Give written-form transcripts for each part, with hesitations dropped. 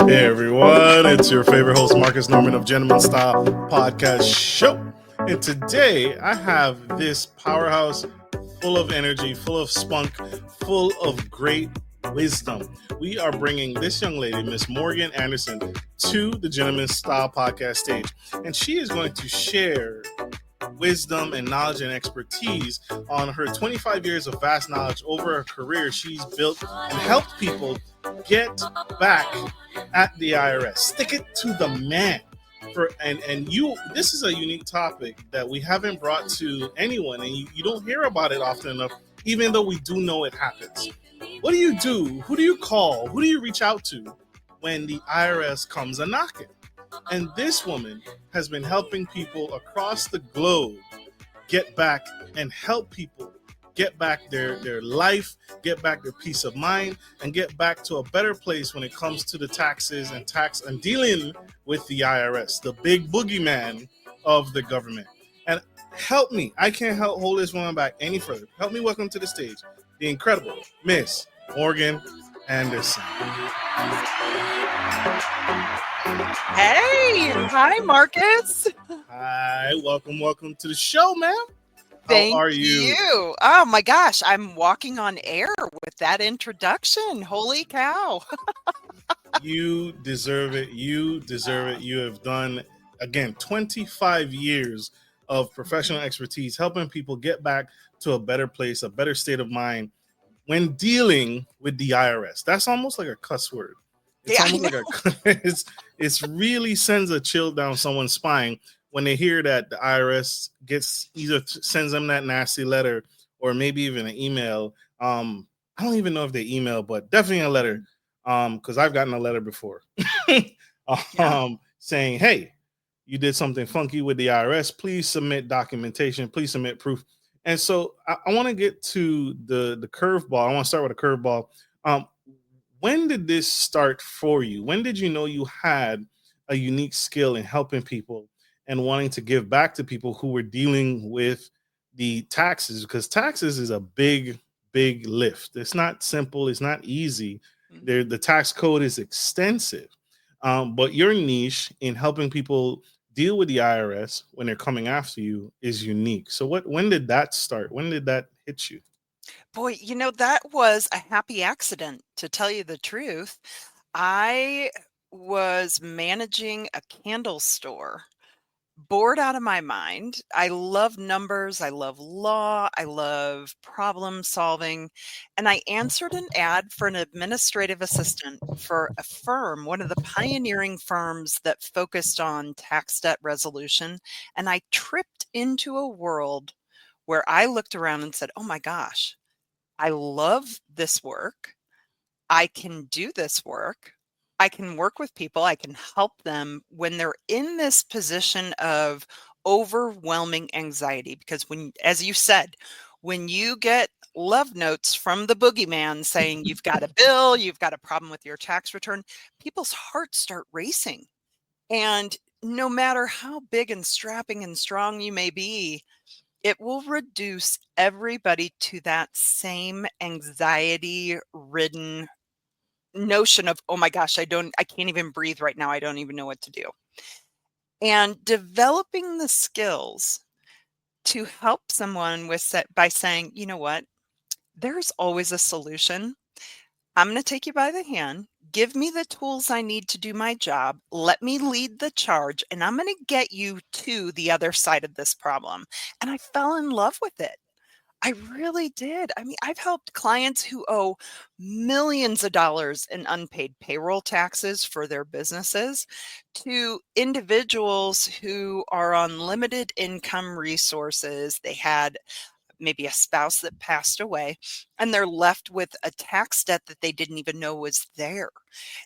Hey everyone, it's your favorite host Marcus Norman of Gentleman Style Podcast Show. And today I have this powerhouse full of energy, full of spunk, full of great wisdom. We are bringing this young lady, Miss Morgan Anderson, to the Gentleman Style Podcast stage. And she is going to share wisdom and knowledge and expertise on her 25 years of vast knowledge over her career. She's built and helped people get back at the IRS. Stick it to the man. This is a unique topic that we haven't brought to anyone, and you don't hear about it often enough, even though we do know it happens. What do you do? Who do you call? Who do you reach out to when the IRS comes a knocking? And this woman has been helping people across the globe get back and help people get back their life, get back their peace of mind, and get back to a better place when it comes to the taxes and dealing with the IRS, the big boogeyman of the government. And help me, I can't hold this woman back any further. Help me welcome to the stage the incredible Miss Morgan Anderson. Hey, hi, Marcus. Hi, welcome to the show, ma'am. Thank How are you? Oh my gosh, I'm walking on air with that introduction. Holy cow. You deserve it. You deserve it. You have done, again, 25 years of professional expertise helping people get back to a better place, a better state of mind when dealing with the IRS. That's almost like a cuss word. It's almost like it's really sends a chill down someone's spine when they hear that the IRS sends them that nasty letter or maybe even an email. I don't even know if they email, but definitely a letter. Because I've gotten a letter before saying, hey, you did something funky with the IRS. Please submit documentation. Please submit proof. And so I want to get to the curveball. I want to start with a curveball. When did this start for you? When did you know you had a unique skill in helping people and wanting to give back to people who were dealing with the taxes? Because taxes is a big lift. It's not simple. It's not easy. The tax code is extensive. But your niche in helping people deal with the IRS when they're coming after you is unique. So when did that start? When did that hit you? Boy, that was a happy accident, to tell you the truth. I was managing a candle store, bored out of my mind. I love numbers. I love law. I love problem solving. And I answered an ad for an administrative assistant for a firm, one of the pioneering firms that focused on tax debt resolution. And I tripped into a world where I looked around and said, oh my gosh, I love this work. I can do this work. I can work with people. I can help them when they're in this position of overwhelming anxiety. Because as you said, when you get love notes from the boogeyman saying you've got a bill, you've got a problem with your tax return, people's hearts start racing. And no matter how big and strapping and strong you may be, it will reduce everybody to that same anxiety ridden notion of, oh my gosh, I can't even breathe right now. I don't even know what to do. And developing the skills to help someone by saying, you know what, there's always a solution. I'm going to take you by the hand. Give me the tools I need to do my job. Let me lead the charge, and I'm going to get you to the other side of this problem. And I fell in love with it. I really did. I mean, I've helped clients who owe millions of dollars in unpaid payroll taxes for their businesses to individuals who are on limited income resources. They had maybe a spouse that passed away, and they're left with a tax debt that they didn't even know was there.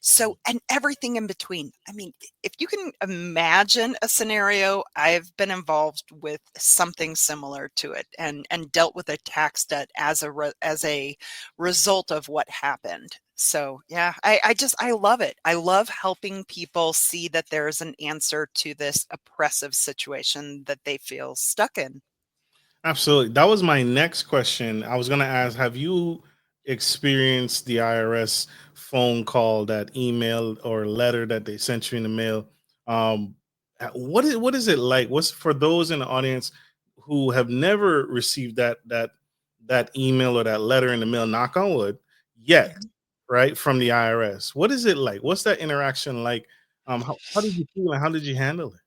So, and everything in between. I mean, if you can imagine a scenario, I've been involved with something similar to it and dealt with a tax debt as a result of what happened. So yeah, I love it. I love helping people see that there's an answer to this oppressive situation that they feel stuck in. Absolutely. That was my next question. I was going to ask, have you experienced the IRS phone call, that email or letter that they sent you in the mail. Um, what is it like? What's for those in the audience who have never received that email or that letter in the mail? Knock on wood, yet, Mhm. right, from the IRS. What is it like? What's that interaction like? How did you feel and how did you handle it?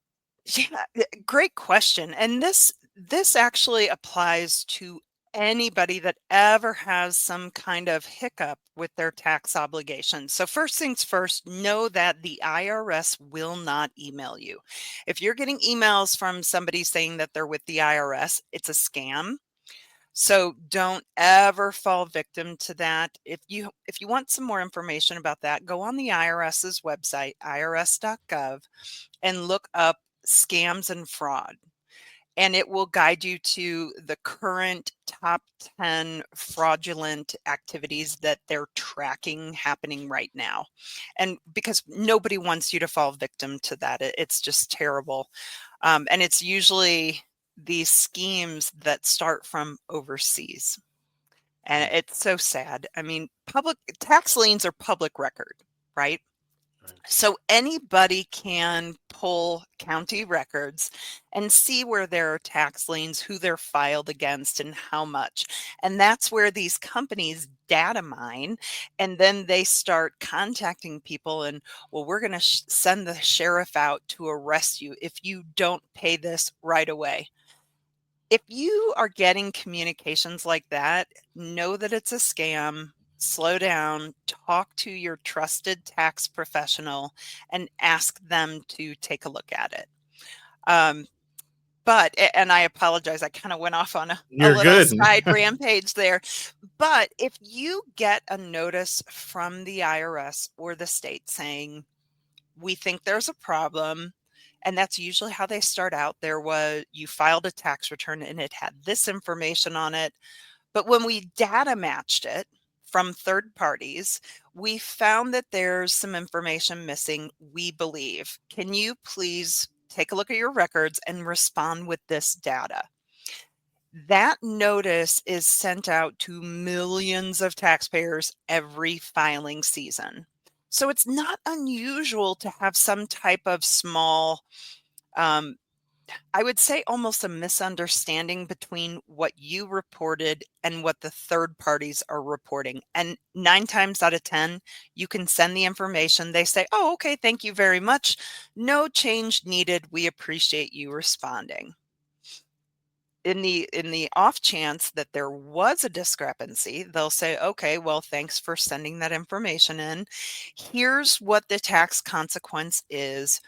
Yeah, great question. And this actually applies to anybody that ever has some kind of hiccup with their tax obligations. So first things first, know that the IRS will not email you. If you're getting emails from somebody saying that they're with the IRS, it's a scam. So don't ever fall victim to that. If you want some more information about that, go on the IRS's website, irs.gov, and look up scams and fraud. And it will guide you to the current top 10 fraudulent activities that they're tracking happening right now. And because nobody wants you to fall victim to that, it's just terrible. And it's usually these schemes that start from overseas. And Right, it's so sad. I mean, public tax liens are public record, right? right, So anybody can pull county records and see where there are tax liens, who they're filed against, and how much. And that's where these companies data mine. And then they start contacting people and, well, we're going to send the sheriff out to arrest you if you don't pay this right away. If you are getting communications like that, know that it's a scam. Slow down, talk to your trusted tax professional, and ask them to take a look at it. Um, and I apologize, I kind of went off on a you're little good. side rampage there. But if you get a notice from the IRS or the state saying, we think there's a problem, and that's usually how they start out. There was you filed a tax return and it had this information on it, but when we data matched it from third parties, we found that there's some information missing, we believe. Can you please take a look at your records and respond with this data? That notice is sent out to millions of taxpayers every filing season. So it's not unusual to have some type of small, um, I would say almost a misunderstanding between what you reported and what the third parties are reporting. And 9 times out of 10, you can send the information. They say, oh, okay, thank you very much. No change needed. We appreciate you responding. In the off chance that there was a discrepancy, they'll say, okay, well, thanks for sending that information in. Here's what the tax consequence is.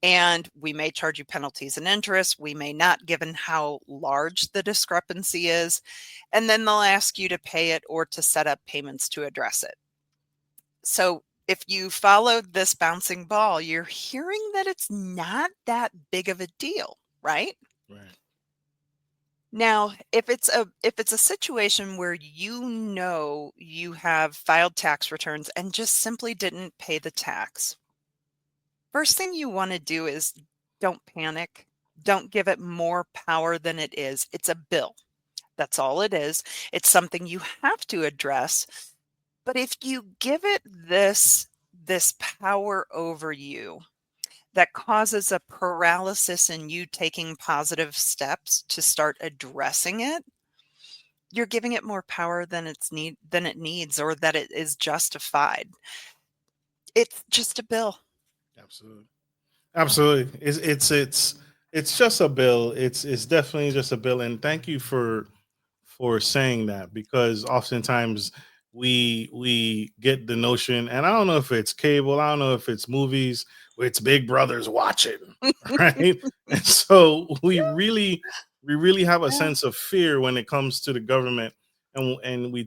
And we may charge you penalties and interest. We may not, given how large the discrepancy is. And then they'll ask you to pay it or to set up payments to address it. So if you followed this bouncing ball, you're hearing that it's not that big of a deal, right? Right. Now, if it's a situation where you know you have filed tax returns and just simply didn't pay the tax, first thing you want to do is don't panic. Don't give it more power than it is. It's a bill. That's all it is. It's something you have to address. But if you give it this power over you that causes a paralysis in you taking positive steps to start addressing it, you're giving it more power than it needs or that it is justified. It's just a bill. Absolutely. Absolutely. It's just a bill. It's definitely just a bill. And thank you for saying that, because oftentimes we get the notion, and I don't know if it's cable, I don't know if it's movies, where it's Big Brother's watching, right? And so we really have a Yeah. sense of fear when it comes to the government, and we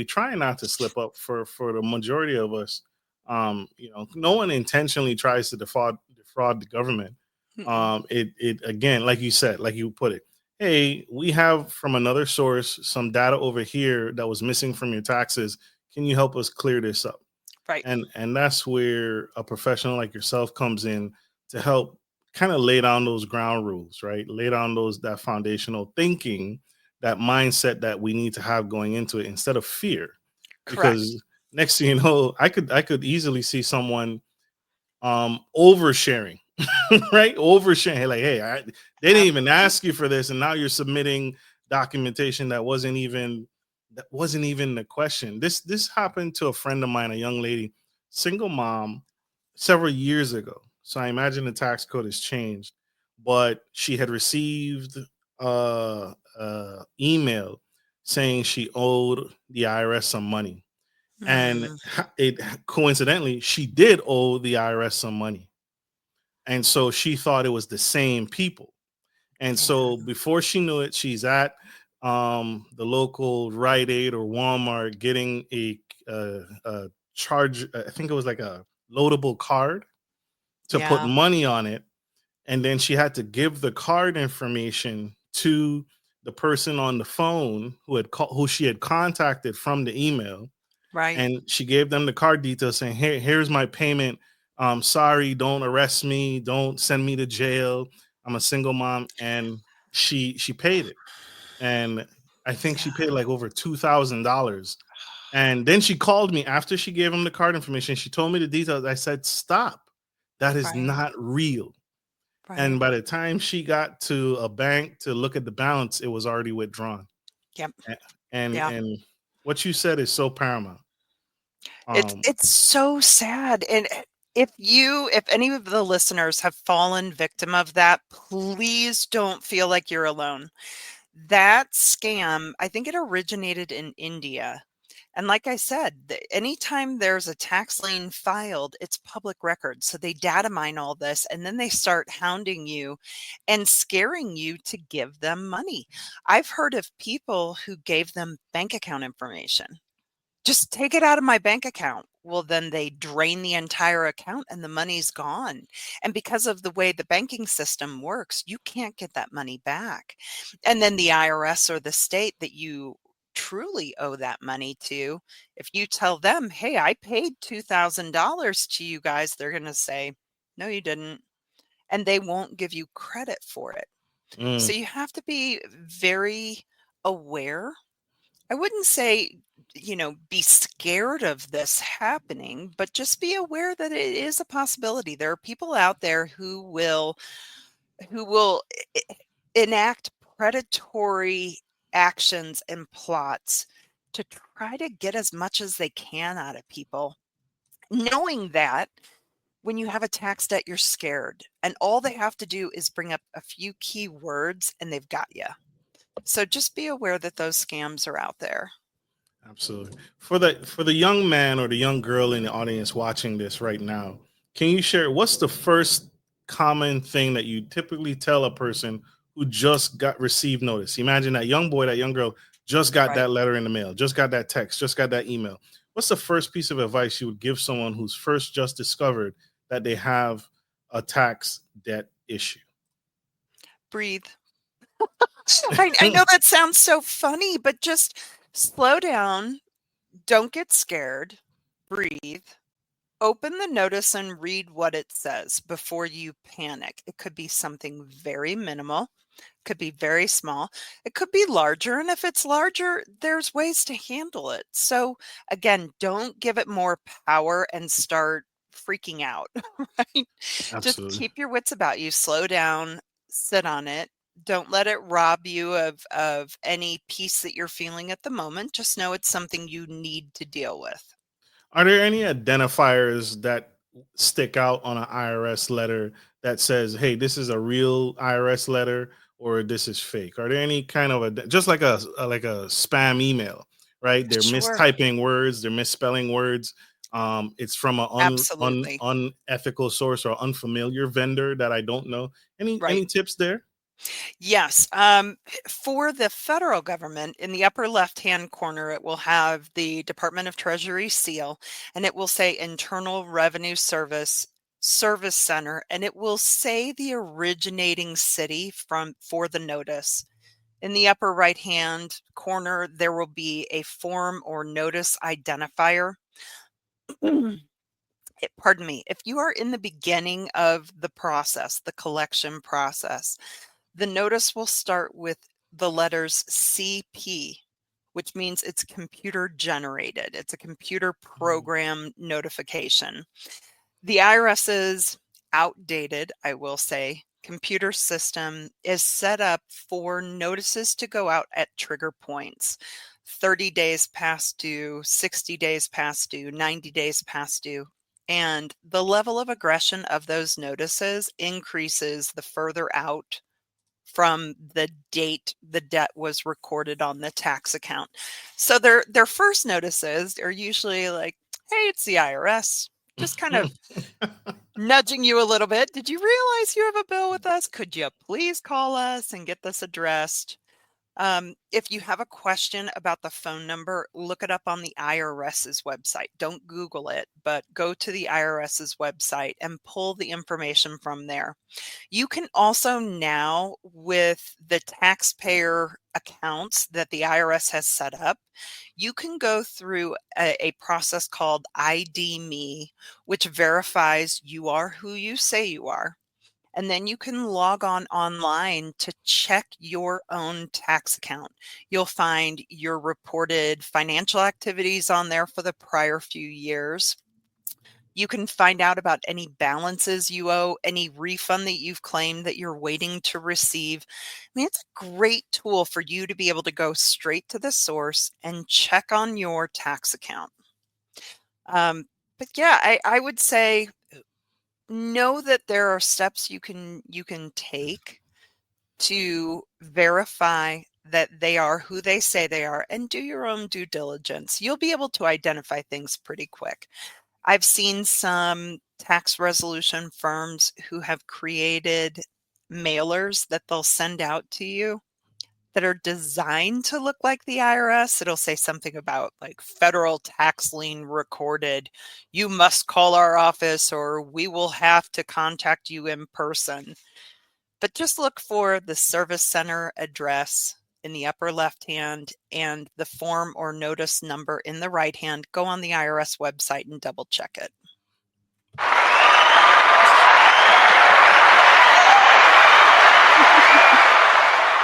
try not to slip up for the majority of us. No one intentionally tries to defraud the government. Mm-mm. It again, like you said, like you put it, hey, we have from another source some data over here that was missing from your taxes. Can you help us clear this up? Right. And that's where a professional like yourself comes in to help kind of lay down those ground rules, right? Lay down those that foundational thinking, that mindset that we need to have going into it, instead of fear. Correct. Because next thing you know, I could easily see someone oversharing, right? Oversharing, like, hey, they didn't even ask you for this, and now you're submitting documentation that wasn't even the question. This happened to a friend of mine, a young lady, single mom, several years ago. So I imagine the tax code has changed, but she had received email saying she owed the IRS some money, and Mm, it coincidentally she did owe the IRS some money, and so she thought it was the same people. And yeah. so before she knew it, she's at the local Rite Aid or Walmart getting a charge. I think it was like a loadable card to put Yeah. money on it, and then she had to give the card information to the person on the phone who she had contacted from the email, Right. and she gave them the card details saying, here's my payment. Sorry, don't arrest me, don't send me to jail, I'm a single mom. And she paid it, and I think Yeah. she paid like over $2,000. And then she called me after she gave him the card information. She told me the details. I said, stop, that is Right. not real. And Right. by the time she got to a bank to look at the balance, it was already withdrawn. Yep. A- and Yeah. and what you said is so paramount. It's um it's so sad, and if any of the listeners have fallen victim of that, please don't feel like you're alone. That scam, I think it originated in India. And like I said, anytime there's a tax lien filed, it's public record. So they data mine all this and then they start hounding you and scaring you to give them money. I've heard of people who gave them bank account information. Just take it out of my bank account. Well, then they drain the entire account and the money's gone. And because of the way the banking system works, you can't get that money back. And then the IRS or the state that you truly owe that money to, if you tell them, hey, I paid $2,000 to you guys, they're going to say, no, you didn't. And they won't give you credit for it. So mm, you have to be very aware. I wouldn't say, be scared of this happening, but just be aware that it is a possibility. There are people out there who will enact predatory actions and plots to try to get as much as they can out of people, knowing that when you have a tax debt, you're scared, and all they have to do is bring up a few key words and they've got you. So just be aware that those scams are out there. Absolutely. For the young man or the young girl in the audience watching this right now, can you share what's the first common thing that you typically tell a person who just got received notice? Imagine that young boy, that young girl just got Right. that letter in the mail, just got that text, just got that email. What's the first piece of advice you would give someone who's first just discovered that they have a tax debt issue? Breathe. I know that sounds so funny, but just slow down. Don't get scared. Breathe. Open the notice and read what it says before you panic. It could be something very minimal, could be very small, it could be larger. And if it's larger, there's ways to handle it. So, again, don't give it more power and start freaking out, right? Just Absolutely. keep your wits about you, slow down, sit on it. Don't let it rob you of any peace that you're feeling at the moment. Just know it's something you need to deal with. Are there any identifiers that stick out on an IRS letter that says, "Hey, this is a real IRS letter," or "This is fake"? Are there any kind of just like a spam email, right? They're Sure. mistyping words, they're misspelling words. It's from an Absolutely. unethical source or unfamiliar vendor that I don't know. Any Right. tips there? Yes. For the federal government, in the upper left-hand corner, it will have the Department of Treasury seal, and it will say Internal Revenue Service Center, and it will say the originating city for the notice. In the upper right-hand corner, there will be a form or notice identifier. Pardon me. If you are in the beginning of the process, the collection process, the notice will start with the letters CP. which means it's computer generated. It's a computer Mm. program notification. The IRS's outdated, I will say, computer system is set up for notices to go out at trigger points. 30 days past due, 60 days past due, 90 days past due. And the level of aggression of those notices increases the further out from the date the debt was recorded on the tax account. So their first notices are usually like, "Hey, it's the IRS." Just kind of nudging you a little bit. "Did you realize you have a bill with us? Could you please call us and get this addressed?" If you have a question about the phone number, look it up on the IRS's website. Don't Google it, but go to the IRS's website and pull the information from there. You can also now, with the taxpayer accounts that the IRS has set up, you can go through a process called ID Me, which verifies you are who you say you are. And then you can log on online to check your own tax account. You'll find your reported financial activities on there for the prior few years. You can find out about any balances you owe, any refund that you've claimed that you're waiting to receive. I mean, it's a great tool for you to be able to go straight to the source and check on your tax account. Um, but yeah, I would say know that there are steps you can take to verify that they are who they say they are and do your own due diligence. You'll be able to identify things pretty quick. I've seen some tax resolution firms who have created mailers that they'll send out to you that are designed to look like the IRS. It'll say something about like federal tax lien recorded. You must call our office or we will have to contact you in person. But just look for the service center address in the upper left hand and the form or notice number in the right hand. Go on the IRS website and double check it.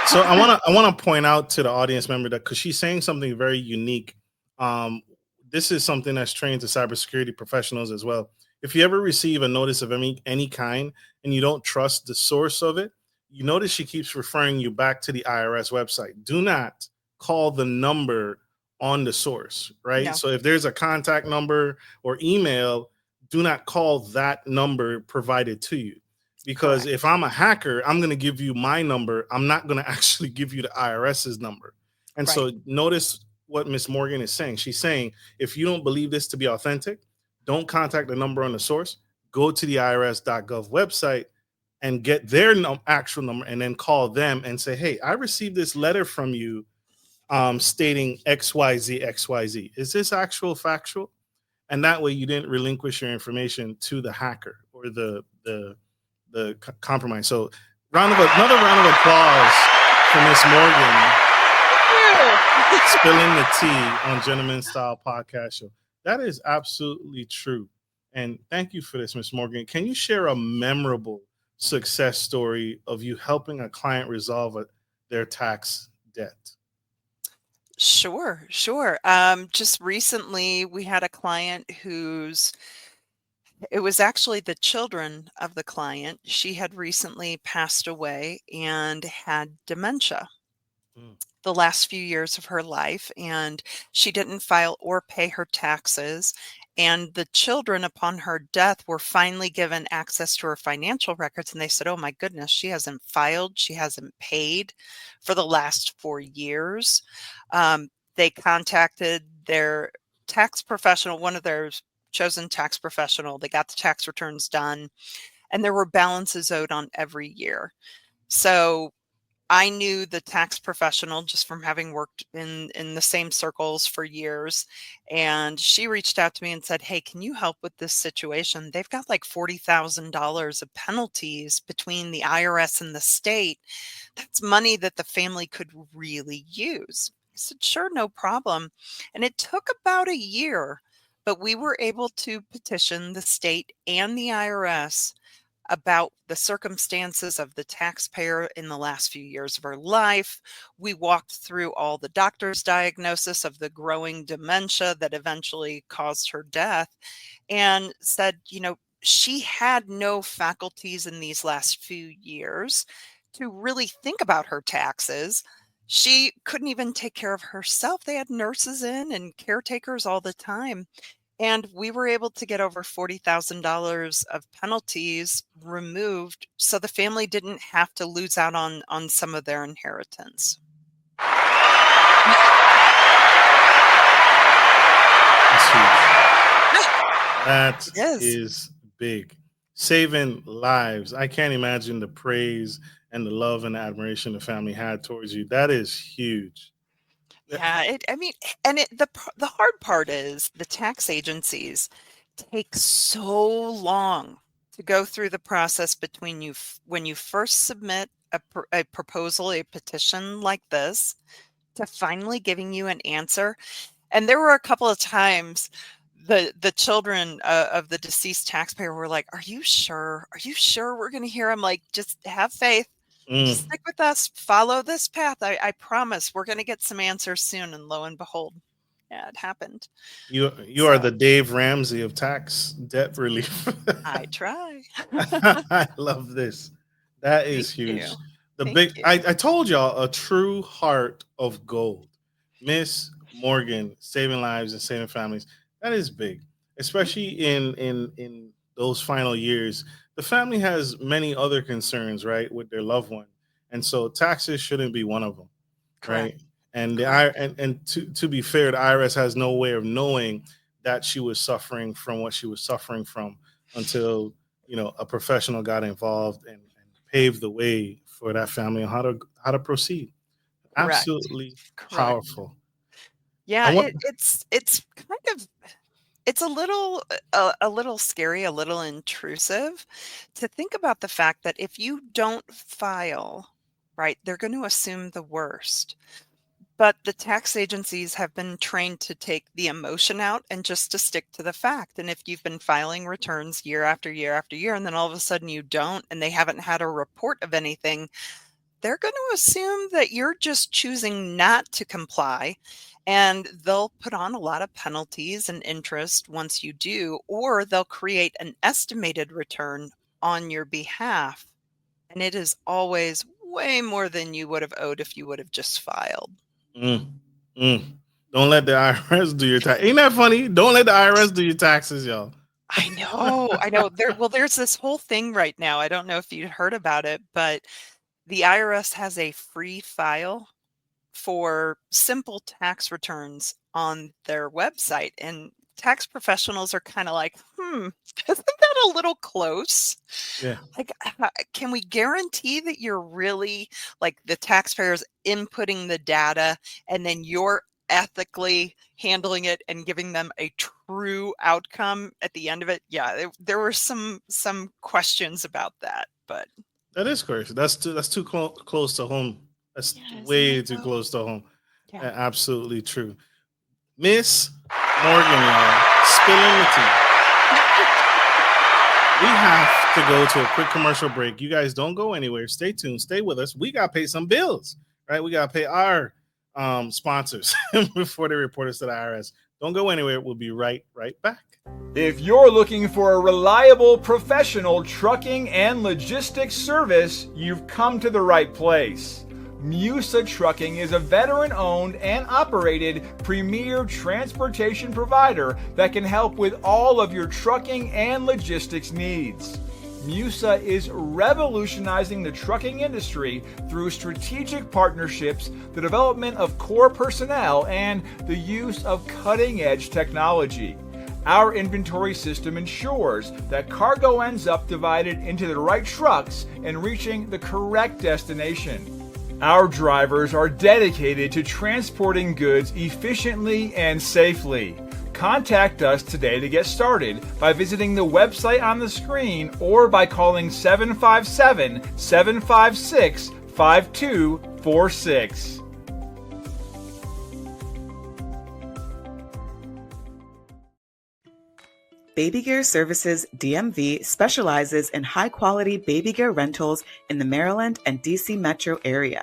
So I want to point out to the audience member that because she's saying something very unique. Um, this is something that's trained to cybersecurity professionals as well. If you ever receive a notice of any kind and you don't trust the source of it, you notice she keeps referring you back to the IRS website. Do not call the number on the source, right? No, So if there's a contact number or email, do not call that number provided to you because if correct. I'm a hacker, I'm going to give you my number. I'm not going to actually give you the IRS's number. And Right. so notice what Miss Morgan is saying. She's saying if you don't believe this to be authentic, don't contact the number on the source. Go to the irs.gov website and get their actual number and then call them and say, "Hey, I received this letter from you stating XYZ, XYZ. Is this actual factual?" And that way you didn't relinquish your information to the hacker or the compromise. So another round of applause for Miss Morgan spilling the tea on Gentleman Style Podcast Show. That is absolutely true. And thank you for this, Miss Morgan. Can you share a memorable success story of you helping a client resolve their tax debt? Sure, sure. Just recently, we had a client whose it was actually the children of the client. She had recently passed away and had dementia Mm. the last few years of her life, and she didn't file or pay her taxes. And the children, upon her death, were finally given access to her financial records. And they said, "Oh my goodness, she hasn't filed, she hasn't paid for the last 4 years." They contacted their tax professional, one of their chosen tax professional. They got the tax returns done, and there were balances owed on every year. So I knew the tax professional just from having worked in the same circles for years, and she reached out to me and said, "Hey, can you help with this situation? They've got like $40,000 of penalties between the IRS and the state. That's money that the family could really use." I said, "Sure, no problem." And it took about a year, but we were able to petition the state and the IRS about the circumstances of the taxpayer in the last few years of her life. We walked through all the doctor's diagnosis of the growing dementia that eventually caused her death, and said, she had no faculties in these last few years to really think about her taxes. She couldn't even take care of herself. They had nurses in and caretakers all the time. And we were able to get over $40,000 of penalties removed so the family didn't have to lose out on some of their inheritance. That's huge. That Yes. is big. Saving lives. I can't imagine the praise and the love and the admiration the family had towards you. That is huge. Yeah, the hard part is the tax agencies take so long to go through the process between when you first submit a proposal, a petition like this, to finally giving you an answer. And there were a couple of times the children of the deceased taxpayer were like, "Are you sure? Are you sure we're going to hear?" I'm like, "Just have faith. Just Mm. stick with us. Follow this path. I promise we're going to get some answers soon." And lo and behold, yeah, it happened. You are So the Dave Ramsey of tax debt relief. I try. I love this. That Thank is huge. you. Thank you. I told y'all, a true heart of gold. Miss Morgan saving lives and saving families. That is big, especially in those final years. The family has many other concerns, right, with their loved one, and so taxes shouldn't be one of them, Correct. right? And Correct. to be fair, the IRS has no way of knowing that she was suffering from what she was suffering from until a professional got involved and paved the way for that family on how to proceed. Correct. Absolutely Correct. powerful. I Yeah, want. it's kind of it's a little scary, a little intrusive to think about the fact that if you don't file, right, they're going to assume the worst. But the tax agencies have been trained to take the emotion out and just to stick to the fact. And if you've been filing returns year after year after year, and then all of a sudden you don't, and they haven't had a report of anything, they're going to assume that you're just choosing not to comply. And they'll put on a lot of penalties and interest once you do, or they'll create an estimated return on your behalf. And it is always way more than you would have owed if you would have just filed. Mm, mm. Don't let the IRS do your tax. Ain't that funny? Don't let the IRS do your taxes, y'all. I know, I know. There's this whole thing right now. I don't know if you heard about it, but the IRS has a free file for simple tax returns on their website. And tax professionals are kind of like, isn't that a little close? Yeah. Like, can we guarantee that you're really like the taxpayers inputting the data and then you're ethically handling it and giving them a true outcome at the end of it? Yeah, there were some questions about that, but That is crazy. That's too close to home. That's yeah, isn't it way too though? close to home. Yeah. Absolutely true. Miss Morgan, y'all, spilling the tea. We have to go to a quick commercial break. You guys don't go anywhere. Stay tuned. Stay with us. We got to pay some bills, right? We got to pay our sponsors before they report us to the IRS. Don't go anywhere. We'll be right back. If you're looking for a reliable professional trucking and logistics service, you've come to the right place. Musa Trucking is a veteran-owned and operated premier transportation provider that can help with all of your trucking and logistics needs. Musa is revolutionizing the trucking industry through strategic partnerships, the development of core personnel, and the use of cutting-edge technology. Our inventory system ensures that cargo ends up divided into the right trucks and reaching the correct destination. Our drivers are dedicated to transporting goods efficiently and safely. Contact us today to get started by visiting the website on the screen or by calling 757-756-5246. Baby Gear Services DMV specializes in high-quality baby gear rentals in the Maryland and DC metro area.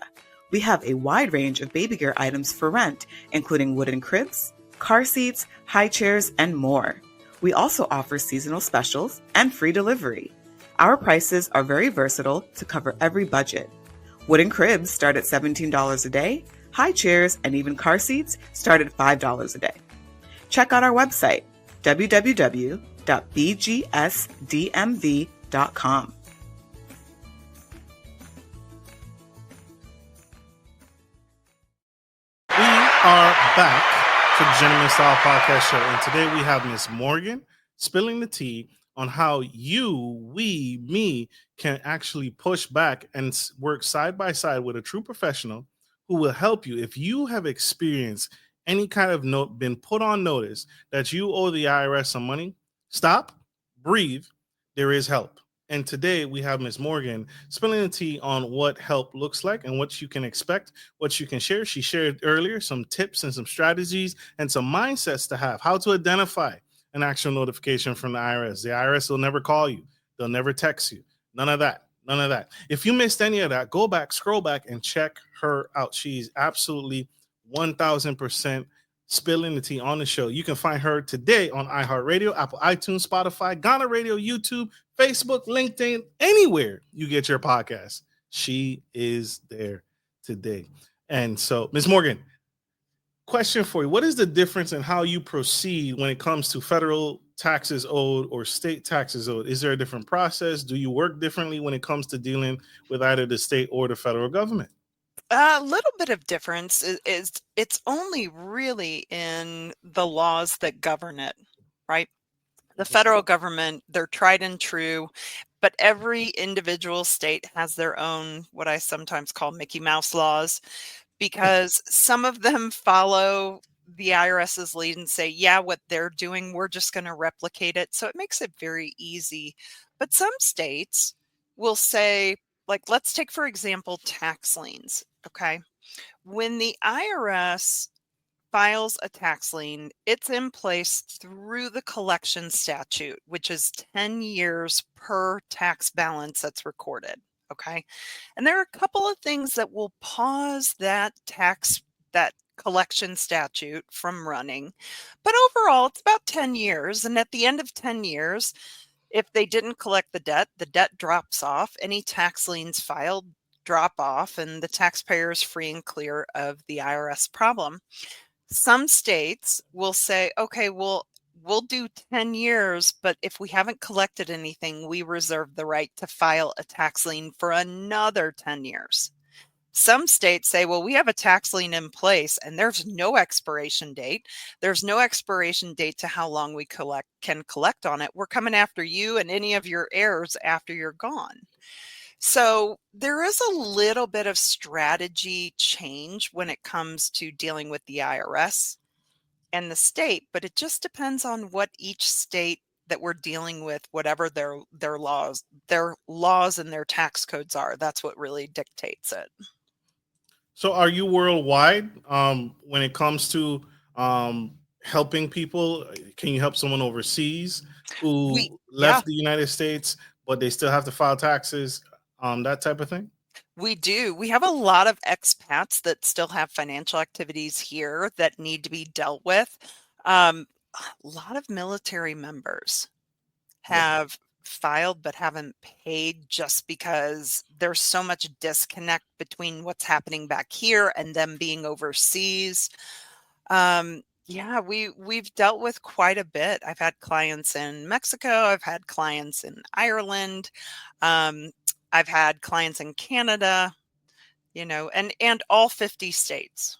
We have a wide range of baby gear items for rent, including wooden cribs, car seats, high chairs, and more. We also offer seasonal specials and free delivery. Our prices are very versatile to cover every budget. Wooden cribs start at $17 a day, high chairs and even car seats start at $5 a day. Check out our website, www.bgsdmv.com. We are back to the Gentleman Style Podcast Show, and today we have Miss Morgan spilling the tea on how me can actually push back and work side by side with a true professional who will help you if you have experienced any kind of note, been put on notice that you owe the IRS some money. Stop, breathe. There is help. And today we have Ms. Morgan spilling the tea on what help looks like and what you can expect, what you can share. She shared earlier some tips and some strategies and some mindsets to have, how to identify an actual notification from the IRS. The IRS will never call you. They'll never text you. None of that. None of that. If you missed any of that, go back, scroll back, and check her out. She's absolutely 1000% spilling the tea on the show. You can find her today on iHeartRadio, Apple iTunes, Spotify, Ghana Radio, YouTube, Facebook, LinkedIn, anywhere you get your podcast. She is there today. And so, Ms. Morgan, question for you. What is the difference in how you proceed when it comes to federal taxes owed or state taxes owed? Is there a different process? Do you work differently when it comes to dealing with either the state or the federal government? A little bit of difference is it's only really in the laws that govern it, right? The federal government, they're tried and true, but every individual state has their own, what I sometimes call Mickey Mouse laws, because some of them follow the IRS's lead and say, yeah, what they're doing, we're just going to replicate it. So it makes it very easy. But some states will say, like, let's take, for example, tax liens. Okay. When the IRS files a tax lien, it's in place through the collection statute, which is 10 years per tax balance that's recorded. Okay. And there are a couple of things that will pause that collection statute from running. But overall, it's about 10 years. And at the end of 10 years, if they didn't collect the debt drops off. Any tax liens filed drop off, and the taxpayer is free and clear of the IRS problem. Some states will say, okay, we'll do 10 years, but if we haven't collected anything, we reserve the right to file a tax lien for another 10 years. Some states say, well, we have a tax lien in place and there's no expiration date. There's no expiration date to how long we can collect on it. We're coming after you and any of your heirs after you're gone. So there is a little bit of strategy change when it comes to dealing with the IRS and the state, but it just depends on what each state that we're dealing with, whatever their laws and their tax codes are. That's what really dictates it. So are you worldwide when it comes to helping people? Can you help someone overseas who left the United States, but they still have to file taxes, that type of thing? We do. We have a lot of expats that still have financial activities here that need to be dealt with. A lot of military members have filed but haven't paid just because there's so much disconnect between what's happening back here and them being overseas. We've dealt with quite a bit. I've had clients in Mexico. I've had clients in Ireland. I've had clients in Canada, and all 50 states.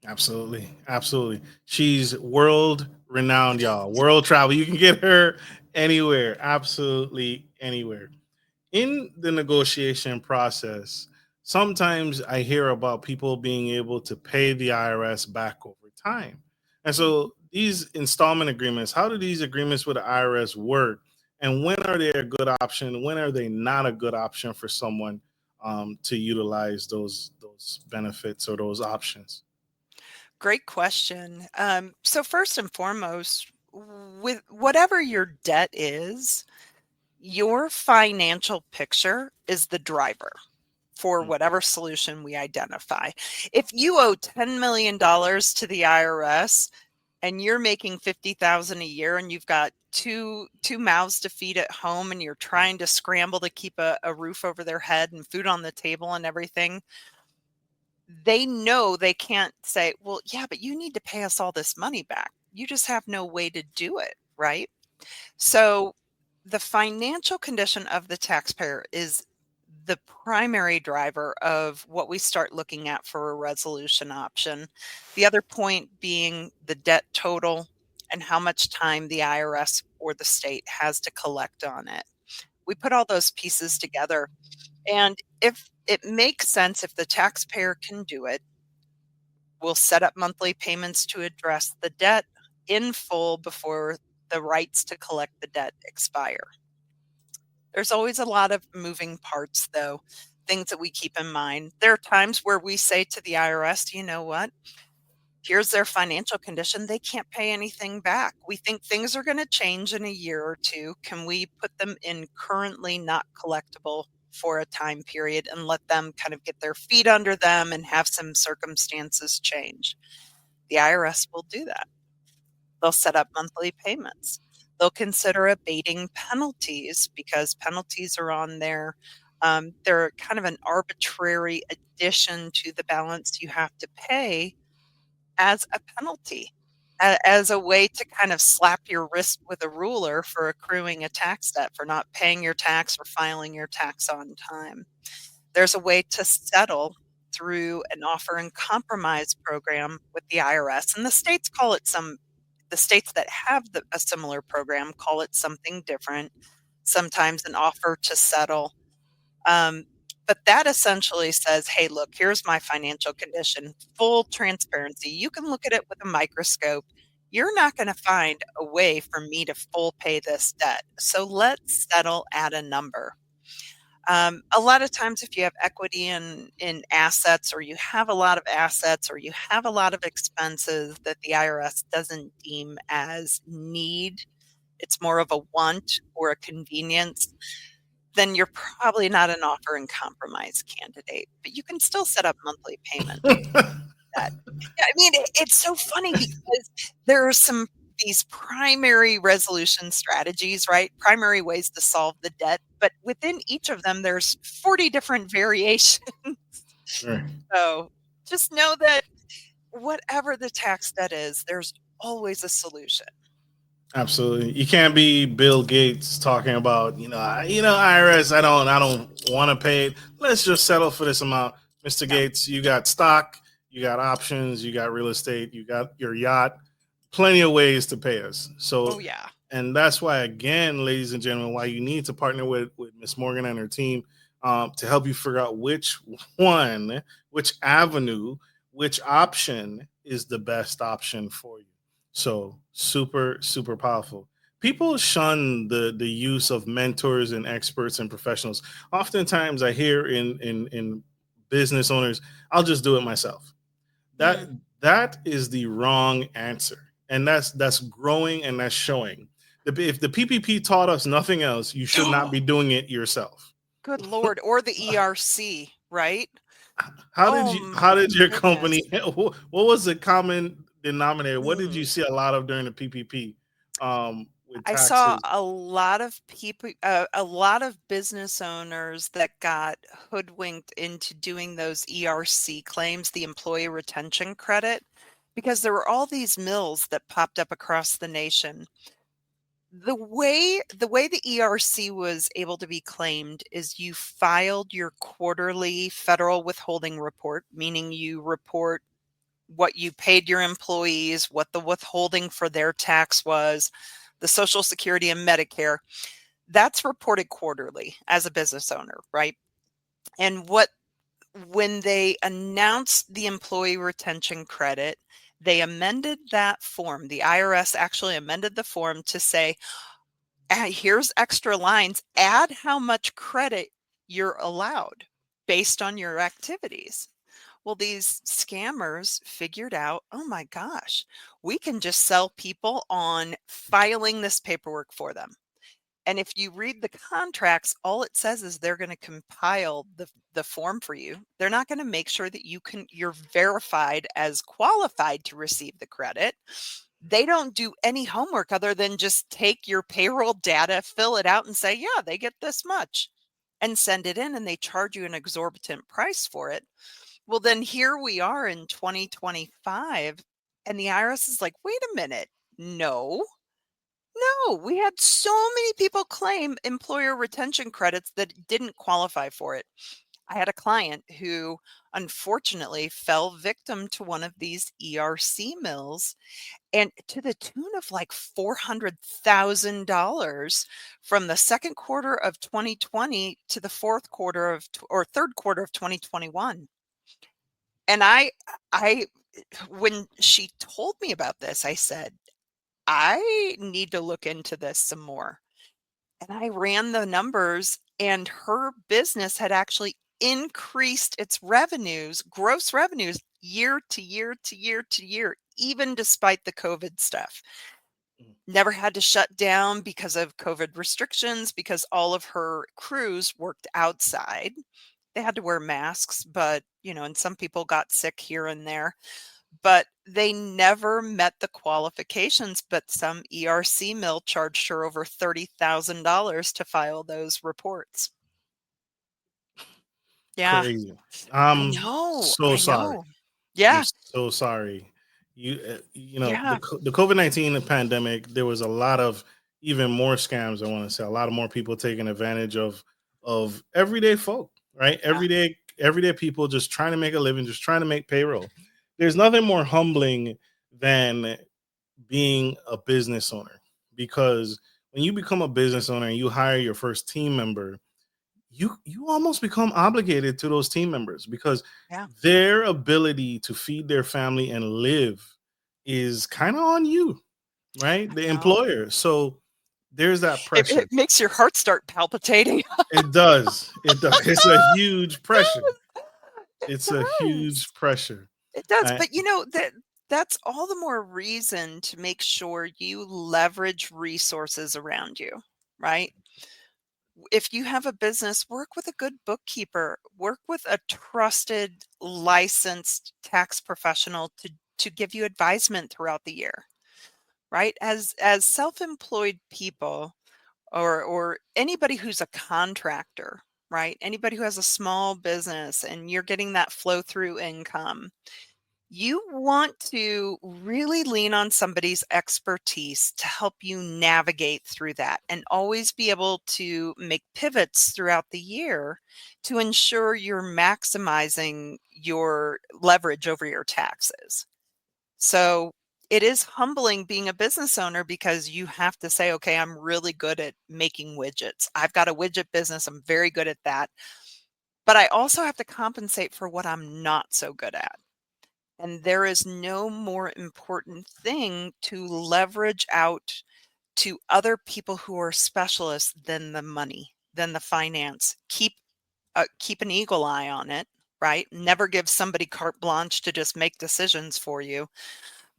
Absolutely. Absolutely. She's world renowned, y'all. World travel. You can get her anywhere. Absolutely anywhere. In the negotiation process, sometimes I hear about people being able to pay the IRS back over time. And so these installment agreements, how do these agreements with the IRS work? And when are they a good option? When are they not a good option for someone to utilize those benefits or those options? Great question. So first and foremost, with whatever your debt is, your financial picture is the driver for whatever solution we identify. If you owe $10 million to the IRS and you're making 50,000 a year and you've got two mouths to feed at home and you're trying to scramble to keep a roof over their head and food on the table and everything, they know they can't say, well, yeah, but you need to pay us all this money back. You just have no way to do it, right? So the financial condition of the taxpayer is the primary driver of what we start looking at for a resolution option. The other point being the debt total and how much time the IRS or the state has to collect on it. We put all those pieces together. And if it makes sense, if the taxpayer can do it, we'll set up monthly payments to address the debt in full before the rights to collect the debt expire. There's always a lot of moving parts, though, things that we keep in mind. There are times where we say to the IRS, you know what? Here's their financial condition. They can't pay anything back. We think things are going to change in a year or two. Can we put them in currently not collectible for a time period and let them kind of get their feet under them and have some circumstances change? The IRS will do that. They'll set up monthly payments. They'll consider abating penalties because penalties are on there. They're kind of an arbitrary addition to the balance you have to pay as a penalty, as a way to kind of slap your wrist with a ruler for accruing a tax debt, for not paying your tax or filing your tax on time. There's a way to settle through an offer and compromise program with the IRS, and the states call it the states that have a similar program call it something different, sometimes an offer to settle. But that essentially says, hey, look, here's my financial condition, full transparency. You can look at it with a microscope. You're not going to find a way for me to full pay this debt. So let's settle at a number. A lot of times, if you have equity in assets, or you have a lot of assets, or you have a lot of expenses that the IRS doesn't deem as need, it's more of a want or a convenience, then you're probably not an offer and compromise candidate. But you can still set up monthly payments. That. Yeah, I mean, it's so funny because there are these primary resolution strategies, right? Primary ways to solve the debt, but within each of them, there's 40 different variations. Sure. So just know that whatever the tax debt is, there's always a solution. Absolutely. You can't be Bill Gates talking about, IRS, I don't want to pay it. Let's just settle for this amount. Mr. Gates, you got stock, you got options, you got real estate, you got your yacht, plenty of ways to pay us. So, yeah. And that's why, again, ladies and gentlemen, why you need to partner with Miss Morgan and her team to help you figure out which avenue, which option is the best option for you. So super, super powerful. People shun the use of mentors and experts and professionals. Oftentimes I hear in business owners, I'll just do it myself. That is the wrong answer. And that's growing and that's showing. If the PPP taught us nothing else, you should not be doing it yourself. Good Lord. Or the ERC, right? How did your company, what was the common denominator? What did you see a lot of during the PPP? With taxes? I saw a lot of people, a lot of business owners that got hoodwinked into doing those ERC claims, the employee retention credit, because there were all these mills that popped up across the nation. The way the ERC was able to be claimed is you filed your quarterly federal withholding report, meaning you report what you paid your employees, what the withholding for their tax was, the Social Security and Medicare. That's reported quarterly as a business owner, right? And when they announced the employee retention credit, they amended that form. The IRS actually amended the form to say, here's extra lines, add how much credit you're allowed based on your activities. Well, these scammers figured out, oh my gosh, we can just sell people on filing this paperwork for them. And if you read the contracts, all it says is they're going to compile the form for you. They're not going to make sure that you're verified as qualified to receive the credit. They don't do any homework other than just take your payroll data, fill it out and say, yeah, they get this much, and send it in, and they charge you an exorbitant price for it. Well, then here we are in 2025, and the IRS is like, wait a minute. No, we had so many people claim employer retention credits that didn't qualify for it. I had a client who unfortunately fell victim to one of these ERC mills, and to the tune of like $400,000 from the second quarter of 2020 to the fourth quarter of or third quarter of 2021. And I when she told me about this, I said, I need to look into this some more. And I ran the numbers, and her business had actually increased its revenues, gross revenues, year to year to year to year, even despite the COVID stuff. Never had to shut down because of COVID restrictions, because all of her crews worked outside. They had to wear masks, but, and some people got sick here and there, but they never met the qualifications. But some ERC mill charged her over $30,000 to file those reports. Yeah, Crazy. I I'm know. so I sorry. know. I'm Yeah, so sorry. yeah, The COVID-19 pandemic, there was a lot of even more scams. I want to say a lot of more people taking advantage of everyday folk, right? yeah. Everyday people just trying to make a living, just trying to make payroll. There's nothing more humbling than being a business owner, because when you become a business owner and you hire your first team member, you almost become obligated to those team members, because Yeah. their ability to feed their family and live is kind of on you, right? The No. employer. So there's that It pressure. makes your heart start palpitating. It does. It does. It's a huge pressure. It It's a does. huge pressure. It does. I, But that's all the more reason to make sure you leverage resources around you, right? If you have a business, work with a good bookkeeper, work with a trusted, licensed tax professional to give you advisement throughout the year, right? As self-employed people, or anybody who's a contractor, right? Anybody who has a small business and you're getting that flow through income, you want to really lean on somebody's expertise to help you navigate through that, and always be able to make pivots throughout the year to ensure you're maximizing your leverage over your taxes. So it is humbling being a business owner, because you have to say, okay, I'm really good at making widgets. I've got a widget business. I'm very good at that. But I also have to compensate for what I'm not so good at. And there is no more important thing to leverage out to other people who are specialists than the money, than the finance. Keep an eagle eye on it, right? Never give somebody carte blanche to just make decisions for you.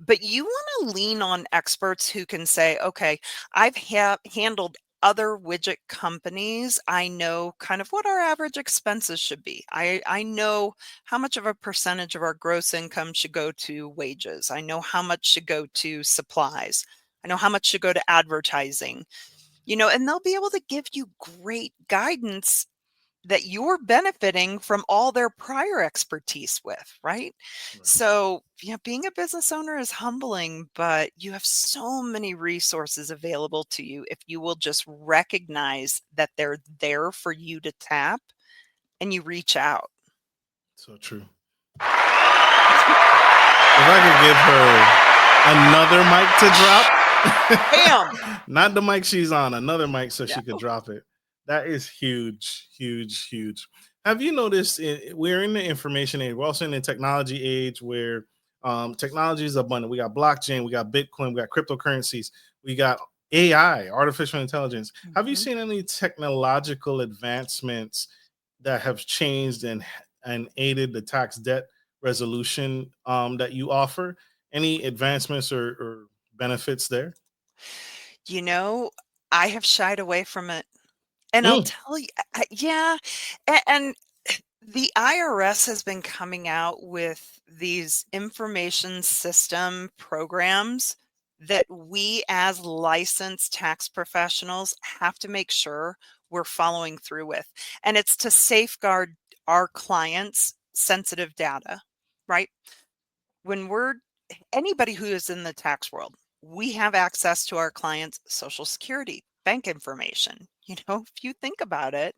But you want to lean on experts who can say, okay, I've handled other widget companies. I know kind of what our average expenses should be. I know how much of a percentage of our gross income should go to wages. I know how much should go to supplies. I know how much should go to advertising, and they'll be able to give you great guidance that you're benefiting from all their prior expertise with, right? right. So, being a business owner is humbling, but you have so many resources available to you if you will just recognize that they're there for you to tap, and you reach out. So true. If I could give her another mic to drop, Bam! not the mic she's on, another mic so she could No. drop it. That is huge, huge, huge. Have you noticed we're in the information age, we're also in the technology age where technology is abundant. We got blockchain, we got Bitcoin, we got cryptocurrencies, we got AI, artificial intelligence. Have you Mhm. seen any technological advancements that have changed and aided the tax debt resolution that you offer? Any advancements or benefits there? You know, I have shied away from it. And I'll Mm, tell you, yeah. And the IRS has been coming out with these information system programs that we as licensed tax professionals have to make sure we're following through with. And it's to safeguard our clients' sensitive data, right? When we're anybody who is in the tax world, we have access to our clients' social security, bank information. If you think about it,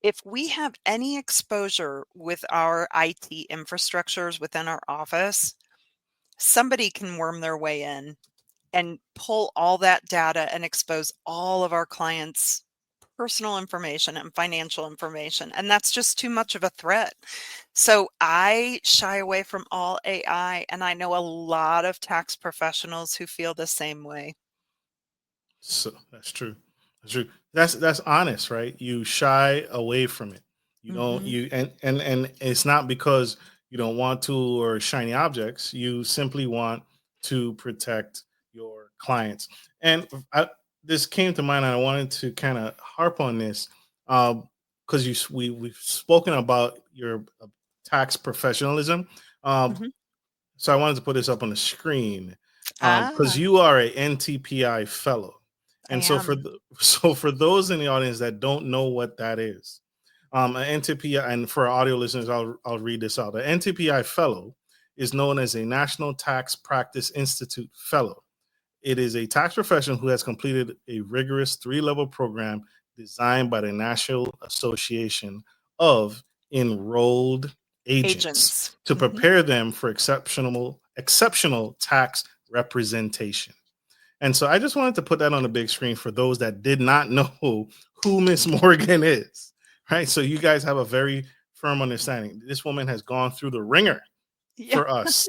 if we have any exposure with our IT infrastructures within our office, somebody can worm their way in and pull all that data and expose all of our clients' personal information and financial information. And that's just too much of a threat. So I shy away from all AI, and I know a lot of tax professionals who feel the same way. so that's true. That's true. That's honest, right? You shy away from it. You don't Hmm. you and it's not because you don't want to or shiny objects. You simply want to protect your clients. And this came to mind. And I wanted to kind of harp on this because we've spoken about your tax professionalism. Um, Hmm. so I wanted to put this up on the screen because Ah, you are a NTPI fellow, I and so am. so for those in the audience that don't know what that is, an NTPI, and for our audio listeners, I'll read this out. An NTPI fellow is known as a National Tax Practice Institute fellow. It is a tax professional who has completed a rigorous 3-level program designed by the National Association of Enrolled Agents Agents. to Hmm. prepare them for exceptional tax representation. And so I just wanted to put that on the big screen for those that did not know who Miss Morgan is. Right. So you guys have a very firm understanding. This woman has gone through the ringer Yeah. for us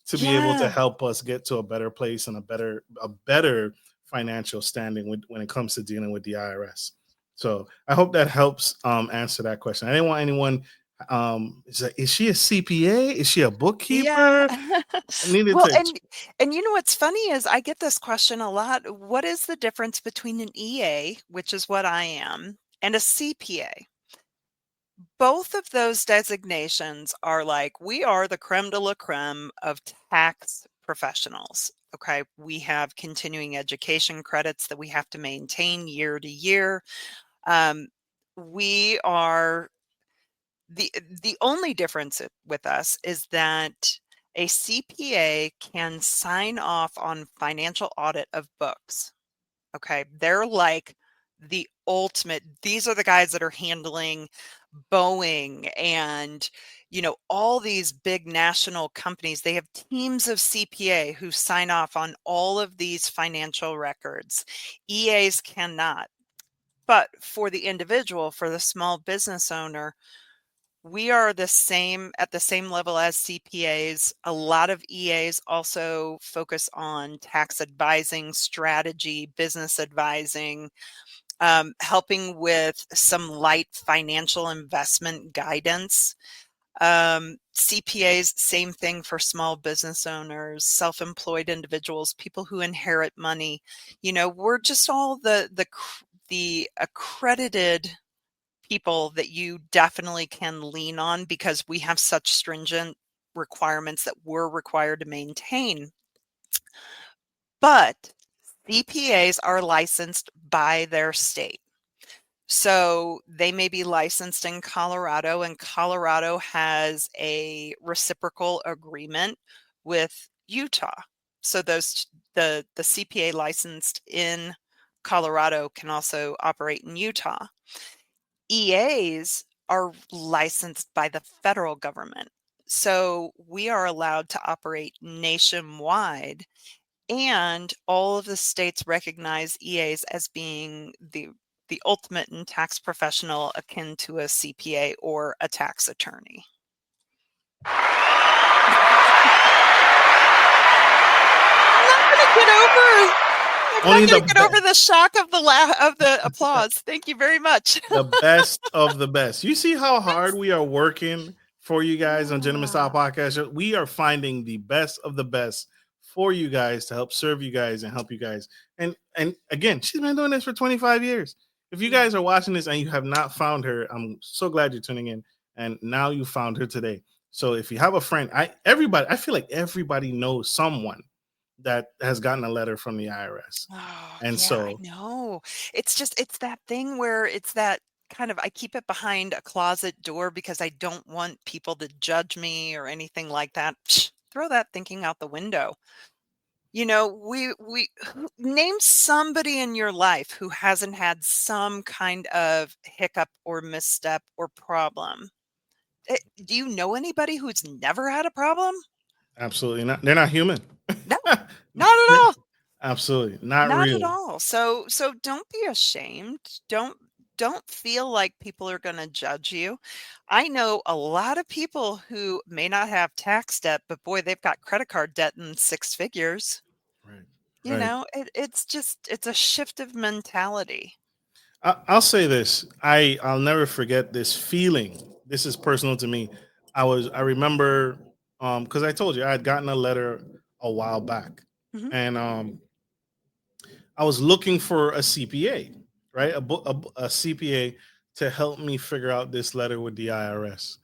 to be able to Yeah. help us get to a better place and a better financial standing when it comes to dealing with the IRS. So I hope that helps answer that question. I didn't want anyone is she a CPA? Is she a Yeah. bookkeeper? I needed Well, to and what's funny is I get this question a lot. What is the difference between an EA, which is what I am, and a CPA? Both of those designations are like, we are the creme de la creme of tax professionals. Okay. We have continuing education credits that we have to maintain year to year. Um, we are the only difference with us is that a CPA can sign off on financial audit of books. Okay. They're like the ultimate, these are the guys that are handling Boeing and all these big national companies. They have teams of CPA who sign off on all of these financial records. EAs cannot. But for the individual, for the small business owner, we are the same at the same level as CPAs. A lot of EAs also focus on tax advising, strategy, business advising, helping with some light financial investment guidance. CPAs, same thing for small business owners, self-employed individuals, people who inherit money. We're just all the accredited people that you definitely can lean on because we have such stringent requirements that we're required to maintain. But CPAs are licensed by their state. So they may be licensed in Colorado, and Colorado has a reciprocal agreement with Utah. So the CPA licensed in Colorado can also operate in Utah. EAs are licensed by the federal government. So we are allowed to operate nationwide, and all of the states recognize EAs as being the ultimate in tax professional akin to a CPA or a tax attorney. I'm not only going the to get over the shock of the applause. Thank you very much. the best of the best. You see how hard we are working for you guys on Gentleman Style Podcast Show. We are finding the best of the best for you guys to help serve you guys and help you guys. And again, she's been doing this for 25 years. If you guys are watching this and you have not found her, I'm so glad you're tuning in. And now you found her today. So if you have a friend, I feel like everybody knows someone that has gotten a letter from the IRS. Oh, And yeah, I so know. It's that thing where it's that kind of, I keep it behind a closet door because I don't want people to judge me or anything like that. Psh, throw that thinking out the window. Name somebody in your life who hasn't had some kind of hiccup or misstep or problem. Do you know anybody who's never had a problem? absolutely not. They're not human. No, not at all. Absolutely not Not at real. all. So don't be ashamed. Don't feel like people are going to judge you. I know a lot of people who may not have tax debt, but boy, they've got credit card debt in six figures. Right. You Right. know, it's a shift of mentality. I'll say this. I'll never forget this feeling. This is personal to me. I remember because I told you I had gotten a letter a while back, Mhm. and I was looking for a CPA, right? A CPA to help me figure out this letter with the IRS.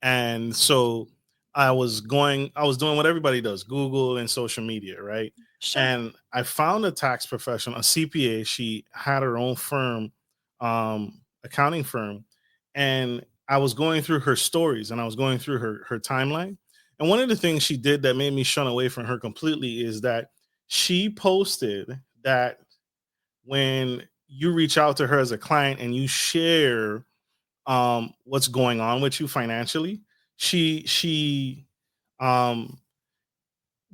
And so I was doing what everybody does, Google and social media, right? Sure. And I found a tax professional, a CPA. She had her own firm, accounting firm. And I was going through her stories and I was going through her timeline. And one of the things she did that made me shun away from her completely is that she posted that when you reach out to her as a client and you share what's going on with you financially, she um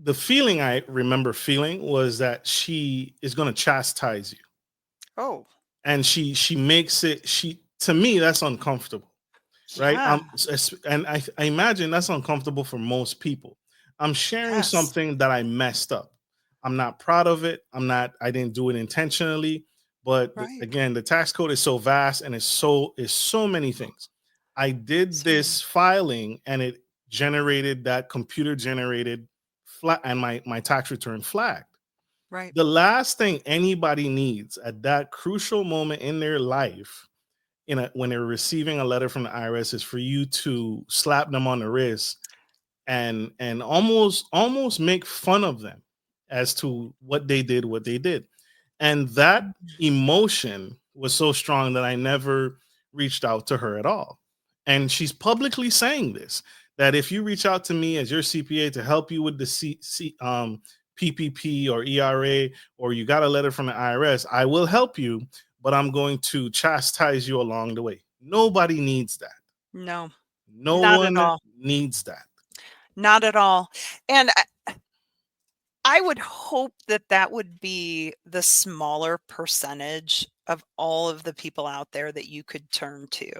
the feeling I remember feeling was that she is going to chastise you, Oh, and she makes it, she, to me, that's uncomfortable, right? yeah. And I imagine that's uncomfortable for most people. I'm sharing Yes. something that I messed up. I'm not proud of it. I didn't do it intentionally. But Right. again, the tax code is so vast and it's so many things. I did So many. this filing and it generated that computer generated flat, and my tax return flagged. Right. The last thing anybody needs at that crucial moment in their life, when they're receiving a letter from the IRS, is for you to slap them on the wrist and almost make fun of them as to what they did. And that Mhm. emotion was so strong that I never reached out to her at all. And she's publicly saying this, that if you reach out to me as your CPA to help you with the PPP or ERA, or you got a letter from the IRS, I will help you, but I'm going to chastise you along the way. Nobody needs that. No, No not at one all. needs that. Not at all. And I would hope that that would be the smaller percentage of all of the people out there that you could turn to.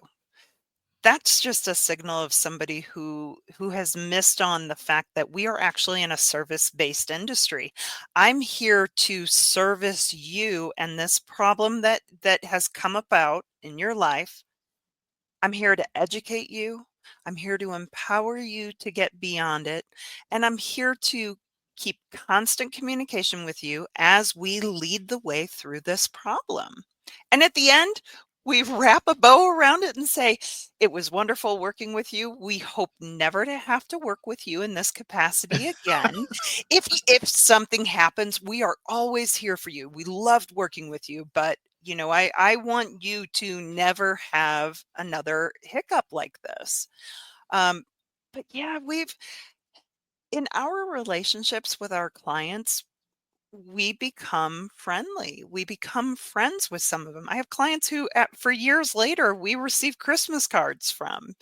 That's just a signal of somebody who has missed on the fact that we are actually in a service-based industry. I'm here to service you and this problem that has come about in your life. I'm here to educate you. I'm here to empower you to get beyond it. And I'm here to keep constant communication with you as we lead the way through this problem. And at the end, we wrap a bow around it and say, it was wonderful working with you. We hope never to have to work with you in this capacity again. If something happens, we are always here for you. We loved working with you, but I want you to never have another hiccup like this. Um, but yeah, in our relationships with our clients, we become friendly. We become friends with some of them. I have clients who, for years later, we receive Christmas cards from,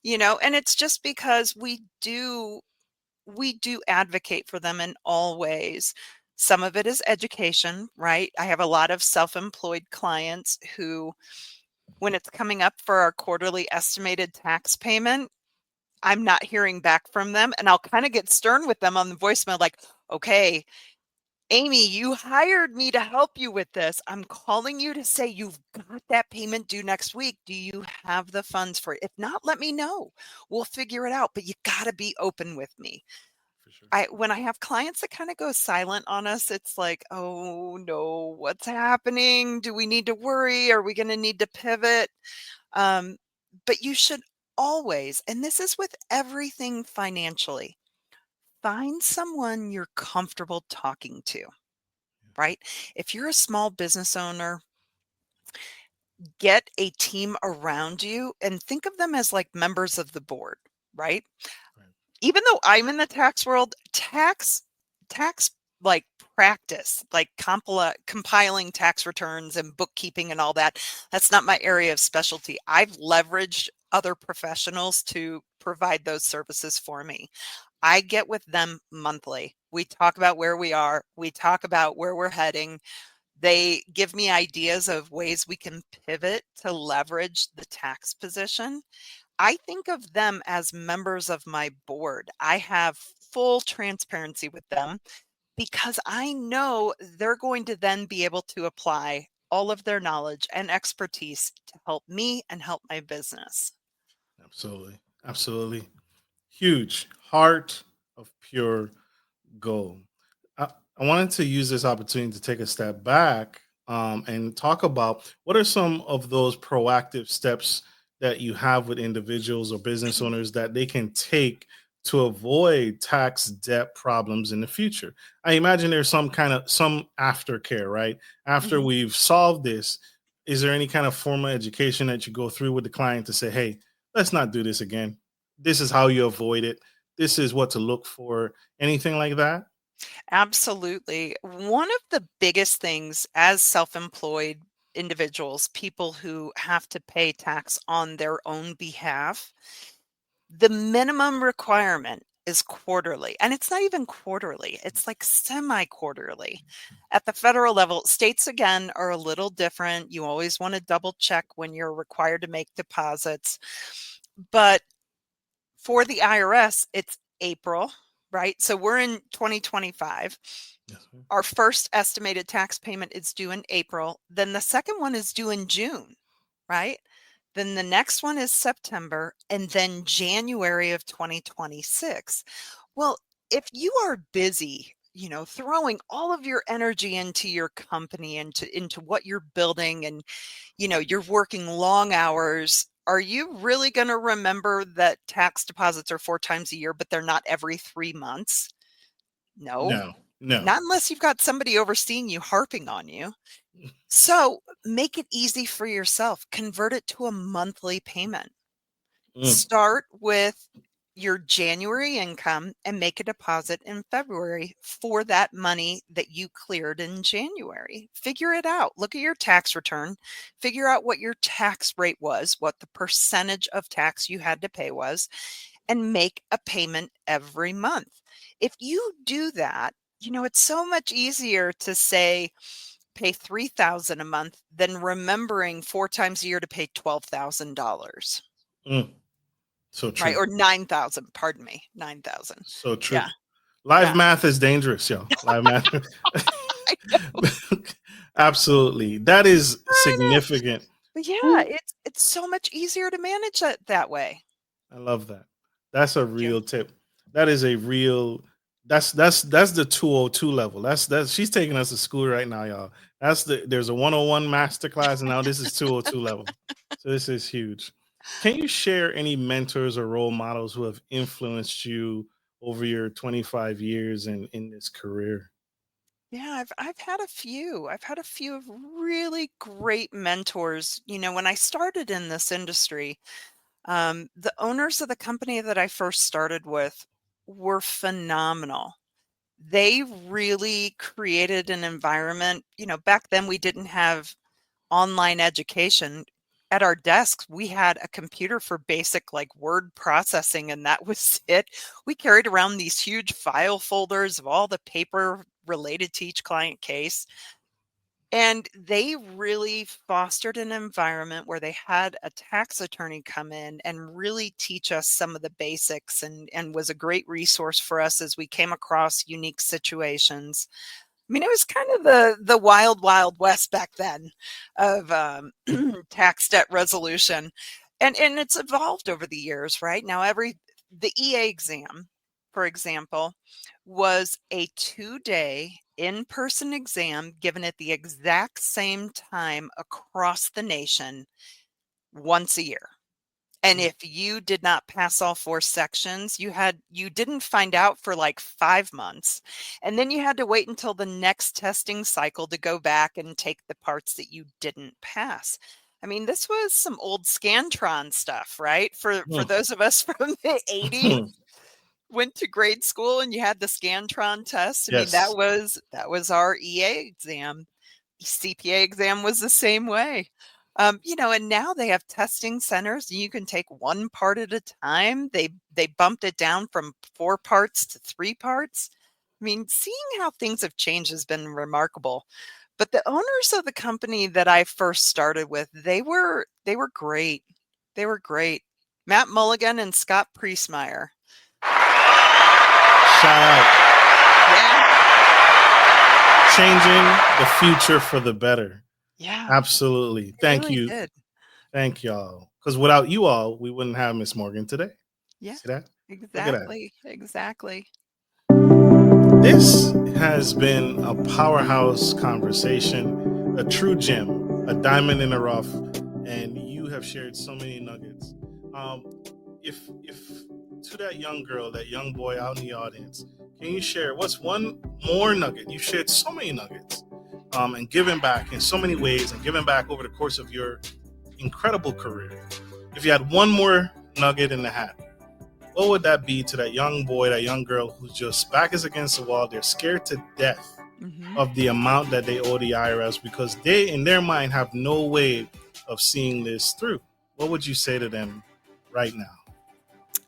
and it's just because we do advocate for them in all ways. Some of it is education, right? I have a lot of self-employed clients who, when it's coming up for our quarterly estimated tax payment, I'm not hearing back from them. And I'll kind of get stern with them on the voicemail, like, okay, Amy, you hired me to help you with this. I'm calling you to say you've got that payment due next week. Do you have the funds for it? If not, let me know. We'll figure it out, but you got to be open with me. For sure. When I have clients that kind of go silent on us, it's like, oh no, what's happening? Do we need to worry? Are we going to need to pivot? Um, but you should always, and this is with everything financially, find someone you're comfortable talking to, right? If you're a small business owner, get a team around you and think of them as like members of the board, right? Right. Even though I'm in the tax world, tax like practice, like compiling tax returns and bookkeeping and all that, that's not my area of specialty. I've leveraged other professionals to provide those services for me. I get with them monthly. We talk about where we are, we talk about where we're heading. They give me ideas of ways we can pivot to leverage the tax position. I think of them as members of my board. I have full transparency with them because I know they're going to then be able to apply all of their knowledge and expertise to help me and help my business. Absolutely. Absolutely. Huge heart of pure gold. I, I wanted to use this opportunity to take a step back and talk about what are some of those proactive steps that you have with individuals or business owners that they can take to avoid tax debt problems in the future. I imagine there's some aftercare, right? After Mhm. we've solved this, is there any kind of formal education that you go through with the client to say, hey, let's not do this again? This is how you avoid it. This is what to look for. Anything like that? Absolutely. One of the biggest things as self employed individuals, people who have to pay tax on their own behalf, the minimum requirement is quarterly. And it's not even quarterly, it's like semi quarterly. At the federal level, states again are a little different. You always want to double check when you're required to make deposits. But for the IRS, it's April, right? So we're in 2025. Yes, ma'am. Our first estimated tax payment is due in April. Then the second one is due in June, right? Then the next one is September, and then January of 2026. Well, if you are busy, throwing all of your energy into your company, into what you're building, and you're working long hours, are you really going to remember that tax deposits are 4 times a year, but they're not every 3 months? No, No, no. not unless you've got somebody overseeing you harping on you. So make it easy for yourself. Convert it to a monthly payment. Mm, Start with your January income and make a deposit in February for that money that you cleared in January. Figure it out. Look at your tax return. Figure out what your tax rate was, what the percentage of tax you had to pay was, and make a payment every month. If you do that, it's so much easier to say pay 3,000 a month than remembering 4 times a year to pay $12,000. mm. So Right, true. or 9,000, pardon me, 9,000. So true. Yeah, Live yeah. math is dangerous, yo. Live math. I know, Absolutely. That is I know. significant. But yeah, Who it's so much easier to manage it that way. I love that. That's a Thank you. real tip. That is a real that's the 202 level. That's she's taking us to school right now, y'all. There's a 101 masterclass and now this is 202 level. So this is huge. Can you share any mentors or role models who have influenced you over your 25 years in this career? Yeah, I've had a few. I've had a few of really great mentors. When I started in this industry, the owners of the company that I first started with were phenomenal. They really created an environment. Back then we didn't have online education. At our desks, we had a computer for basic like word processing, and that was it. We carried around these huge file folders of all the paper related to each client case. And they really fostered an environment where they had a tax attorney come in and really teach us some of the basics, and was a great resource for us as we came across unique situations. mean, it was kind of the wild, wild west back then of tax debt resolution. And it's evolved over the years, right? Now, the EA exam, for example, was a 2-day in-person exam given at the exact same time across the nation once a year. And if you did not pass all 4 sections, you didn't find out for like 5 months. And then you had to wait until the next testing cycle to go back and take the parts that you didn't pass. I mean, this was some old Scantron stuff, right? For those of us from the 80s, went to grade school and you had the Scantron test. I mean, Yes. that was our EA exam. CPA exam was the same way. And now they have testing centers and you can take one part at a time. They bumped it down from 4 parts to 3 parts. I mean, seeing how things have changed has been remarkable. But the owners of the company that I first started with, they were great. They were great. Matt Mulligan and Scott Priestmeyer. Shout out. Yeah. Changing the future for the better. Yeah. Absolutely. Thank really you. Did. Thank y'all. Because without you all, we wouldn't have Miss Morgan today. Yeah. See that? Exactly. Exactly. This has been a powerhouse conversation, a true gem, a diamond in the rough, and you have shared so many nuggets. If to that young girl, that young boy out in the audience, can you share what's one more nugget? You've shared so many nuggets, and given back in so many ways, and given back over the course of your incredible career. If you had one more nugget in the hat, what would that be to that young boy, that young girl who's just back is against the wall? They're scared to death of the amount that they owe the IRS because they, in their mind, have no way of seeing this through. What would you say to them right now?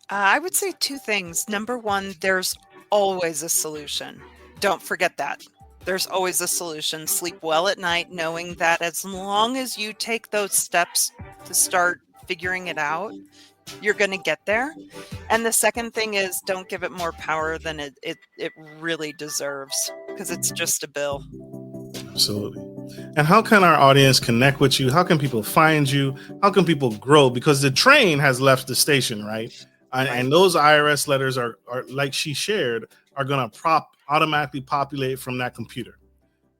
I would say 2 things. Number 1, there's always a solution. Don't forget that. There's always a solution. Sleep well at night, knowing that as long as you take those steps to start figuring it out, you're going to get there. And the second thing is don't give it more power than it really deserves, because it's just a bill. Absolutely. And how can our audience connect with you? How can people find you? How can people grow? Because the train has left the station, right? And those IRS letters are like she shared, are going to automatically populate from that computer.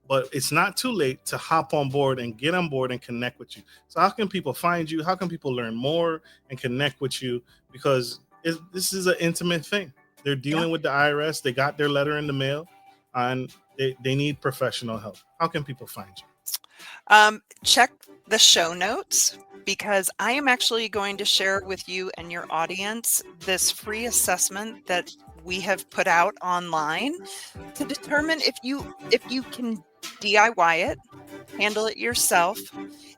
But it's not too late to hop on board and get on board and connect with you. So how can people find you? How can people learn more and connect with you? Because this is an intimate thing. They're dealing with the IRS. They got their letter in the mail and they need professional help. How can people find you? Check the show notes, because I am actually going to share with you and your audience this free assessment that we have put out online to determine if you can DIY it, handle it yourself,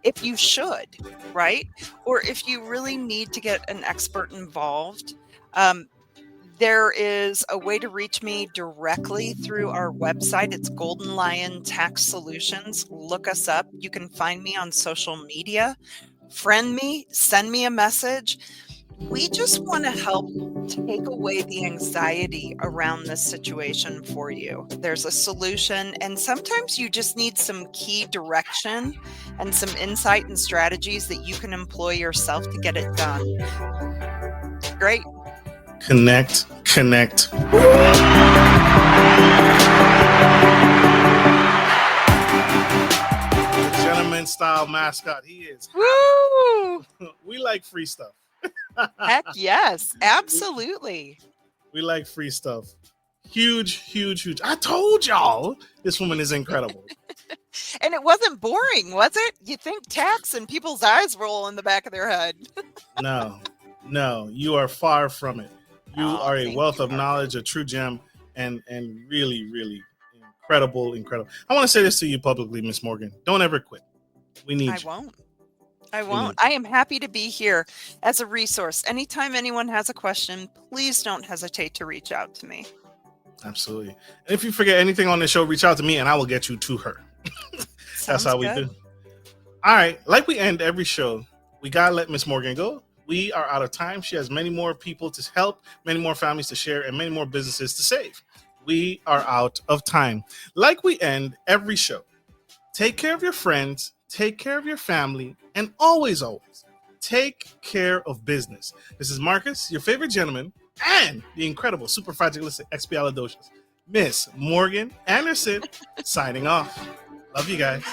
if you should, right? Or if you really need to get an expert involved. There is a way to reach me directly through our website. It's Golden Lion Tax Solutions. Look us up. You can find me on social media. Friend me, send me a message. We just want to help take away the anxiety around this situation for you. There's a solution, and sometimes you just need some key direction and some insight and strategies that you can employ yourself to get it done. Great. Connect. Gentleman style mascot, he is. Woo! We like free stuff. Heck yes, absolutely. We like free stuff. Huge. I told y'all this woman is incredible. And it wasn't boring, was it? You think tax and people's eyes roll in the back of their head. No, you are far from it. You are a wealth of you. knowledge, a true gem, and really, really incredible. I want to say this to you publicly, Miss Morgan. Don't ever quit. We need you. I won't. I am happy to be here as a resource. Anytime anyone has a question, please don't hesitate to reach out to me. Absolutely. And if you forget anything on the show, reach out to me and I will get you to her. That's how we do. All right. Like we end every show, we got to let Miss Morgan go. We are out of time. She has many more people to help, many more families to share, and many more businesses to save. we are out of time. Like we end every show, take care of your friends, take care of your family, and always, take care of business. This is Marcus, your favorite gentleman, and the incredible, super fragilistic expialidocious Miss Morgan Anderson, signing off. Love you guys.